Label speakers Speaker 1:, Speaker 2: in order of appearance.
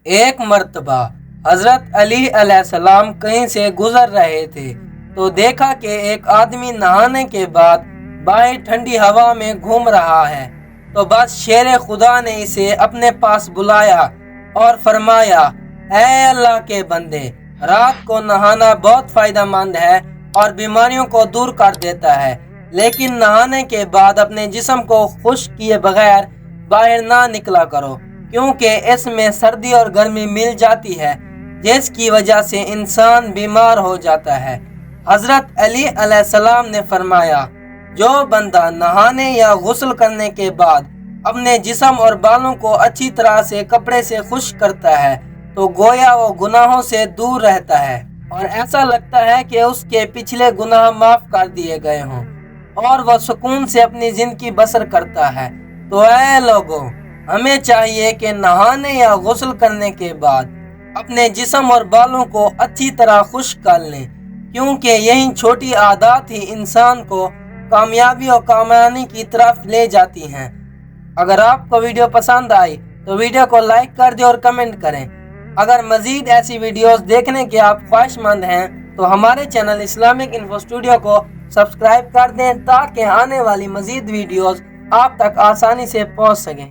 Speaker 1: ایک مرتبہ حضرت علی علیہ السلام کہیں سے گزر رہے تھے تو دیکھا کہ ایک آدمی نہانے کے بعد باہر ٹھنڈی ہوا میں گھوم رہا ہے۔ تو بس شیر خدا نے اسے اپنے پاس بلایا اور فرمایا، اے اللہ کے بندے، رات کو نہانا بہت فائدہ مند ہے اور بیماریوں کو دور کر دیتا ہے، لیکن نہانے کے بعد اپنے جسم کو خشک کیے بغیر باہر نہ نکلا کرو، کیونکہ اس میں سردی اور گرمی مل جاتی ہے جس کی وجہ سے انسان بیمار ہو جاتا ہے۔ حضرت علی علیہ السلام نے فرمایا، جو بندہ نہانے یا غسل کرنے کے بعد اپنے جسم اور بالوں کو اچھی طرح سے کپڑے سے خشک کرتا ہے تو گویا وہ گناہوں سے دور رہتا ہے اور ایسا لگتا ہے کہ اس کے پچھلے گناہ معاف کر دیے گئے ہوں اور وہ سکون سے اپنی زندگی بسر کرتا ہے۔ تو اے لوگوں، ہمیں چاہیے کہ نہانے یا غسل کرنے کے بعد اپنے جسم اور بالوں کو اچھی طرح خشک کر لیں، کیونکہ یہی چھوٹی عادات ہی انسان کو کامیابی اور کامیابی کی طرف لے جاتی ہیں۔ اگر آپ کو ویڈیو پسند آئی تو ویڈیو کو لائک کر دیں اور کمنٹ کریں۔ اگر مزید ایسی ویڈیوز دیکھنے کے آپ خواہش مند ہیں تو ہمارے چینل اسلامک انفو اسٹوڈیو کو سبسکرائب کر دیں تاکہ آنے والی مزید ویڈیوز آپ تک آسانی سے پہنچ سکیں۔